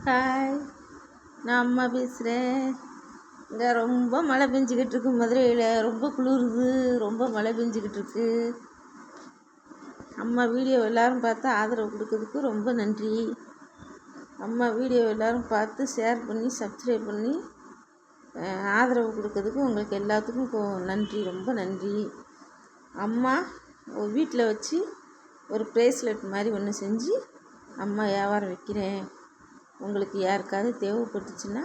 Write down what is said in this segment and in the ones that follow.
Hi, நான் அம்மா பேசுகிறேன். இங்கே ரொம்ப மழை பெஞ்சிக்கிட்டு இருக்கு. மதுரையில் ரொம்ப குளிருது, ரொம்ப மழை பெஞ்சிக்கிட்டு இருக்கு. அம்மா வீடியோ எல்லோரும் பார்த்து ஆதரவு கொடுக்கறதுக்கு ரொம்ப நன்றி. அம்மா வீடியோ எல்லோரும் பார்த்து ஷேர் பண்ணி சப்ஸ்கிரைப் பண்ணி ஆதரவு கொடுக்கறதுக்கு உங்களுக்கு எல்லாத்துக்கும் நன்றி, ரொம்ப நன்றி. அம்மா ஒரு வீட்டில் வச்சு ஒரு ப்ரேஸ்லெட் மாதிரி ஒன்று செஞ்சு அம்மா வியாபாரம் வைக்கிறேன். உங்களுக்கு யாருக்காவது தேவைப்பட்டுச்சுன்னா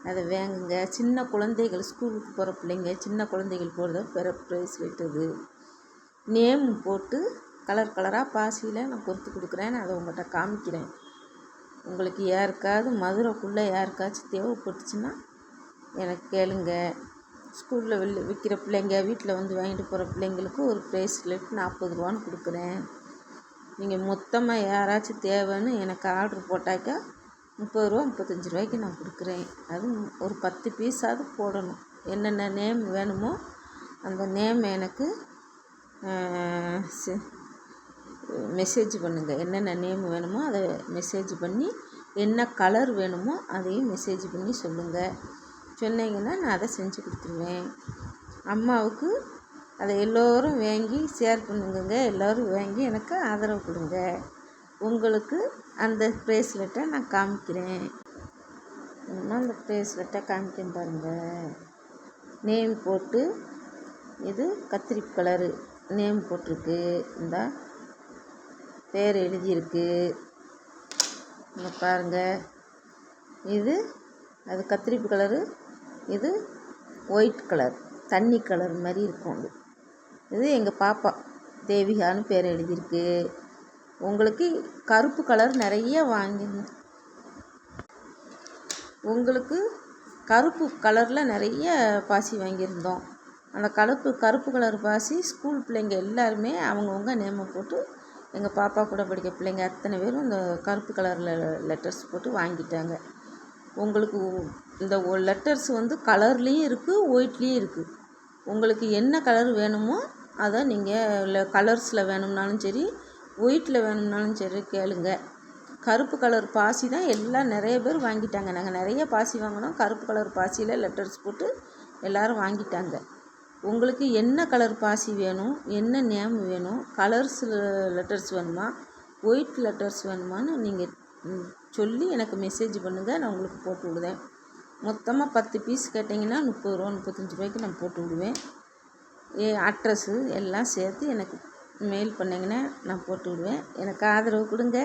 அதை வாங்குங்க. சின்ன குழந்தைகள், ஸ்கூலுக்கு போகிற பிள்ளைங்க, சின்ன குழந்தைகள் போடுறத ப்ரேஸ்லெட் இது. நேம் போட்டு கலர் கலராக பாசியில் நான் பொறுத்து கொடுக்குறேன். நான் அதை உங்கள்கிட்ட காமிக்கிறேன். உங்களுக்கு யாருக்காவது மதுரைக்குள்ளே யாருக்காச்சும் தேவைப்பட்டுச்சுன்னா எனக்கு கேளுங்க. ஸ்கூலில் விற்கிற பிள்ளைங்க, வீட்டில் வந்து வாங்கிட்டு போகிற பிள்ளைங்களுக்கு ஒரு ப்ரேஸ்லெட் 40 ரூபான்னு கொடுக்குறேன். நீங்கள் மொத்தமாக யாராச்சும் தேவைன்னு எனக்கு ஆர்டர் போட்டாக்கா 30 ரூபா 35 ரூபாய்க்கு நான் கொடுக்குறேன். அதுவும் ஒரு 10 பீஸாவது போடணும். என்னென்ன நேம் வேணுமோ அந்த நேம் எனக்கு மெசேஜ் பண்ணுங்கள். என்னென்ன நேம் வேணுமோ அதை மெசேஜ் பண்ணி, என்ன கலர் வேணுமோ அதையும் மெசேஜ் பண்ணி சொல்லுங்கள். சொன்னீங்கன்னா நான் அதை செஞ்சு கொடுத்துருவேன். அம்மாவுக்கு அதை எல்லோரும் வாங்கி ஷேர் பண்ணுங்க. எல்லோரும் வாங்கி எனக்கு ஆதரவு கொடுங்க. உங்களுக்கு அந்த ப்ரேஸ்லெட்டை நான் காமிக்கிறேன். அந்த ப்ரேஸ்லெட்டை காமிக்கிறேன் பாருங்கள். நேம் போட்டு, இது கத்திரி கலரு நேம் போட்டிருக்கு. இந்த பேர் எழுதியிருக்கு. இங்கே பாருங்கள். இது அது கத்திரிப்பு கலரு, இது ஒயிட் கலர், தண்ணி கலர் மாதிரி இருக்கும். இது எங்கள் பாப்பா தேவிகான்னு பேர் எழுதியிருக்கு. உங்களுக்கு கருப்பு கலர் நிறைய வாங்கியிருந்தோம். உங்களுக்கு கருப்பு கலரில் நிறைய பாசி வாங்கியிருந்தோம். அந்த கருப்பு கலர் பாசி ஸ்கூல் பிள்ளைங்க எல்லாருமே அவங்கவுங்க நேமை போட்டு, எங்கள் பாப்பா கூட படிக்க பிள்ளைங்க அத்தனை பேரும் இந்த கருப்பு கலரில் லெட்டர்ஸ் போட்டு வாங்கிட்டாங்க. உங்களுக்கு இந்த லெட்டர்ஸ் வந்து கலர்லேயும் இருக்குது, ஒயிட்லேயும் இருக்குது. உங்களுக்கு என்ன கலர் வேணுமோ அதை நீங்கள் கலர்ஸில் வேணும்னாலும் சரி, ஒயிட்டில் வேணும்னாலும் சரி கேளுங்க. கருப்பு கலர் பாசி தான் எல்லாம் நிறைய பேர் வாங்கிட்டாங்க. நாங்கள் நிறைய பாசி வாங்கினோம். கருப்பு கலர் பாசியில் லெட்டர்ஸ் போட்டு எல்லோரும் வாங்கிட்டாங்க. உங்களுக்கு என்ன கலர் பாசி வேணும், என்ன நேம் வேணும், கலர்ஸ் லெட்டர்ஸ் வேணுமா, ஒயிட் லெட்டர்ஸ் வேணுமான்னு நீங்கள் சொல்லி எனக்கு மெசேஜ் பண்ணுங்கள். நான் உங்களுக்கு போட்டு விடுவேன். மொத்தமாக 10 பீஸ் கேட்டிங்கன்னா 30 ரூபா 35 ரூபாய்க்கு நான் போட்டு விடுவேன். அட்ரஸ்ஸு எல்லாம் சேர்த்து எனக்கு மெயில் பண்ணிங்கன்னா நான் போட்டு விடுவேன். எனக்கு ஆதரவு கொடுங்க.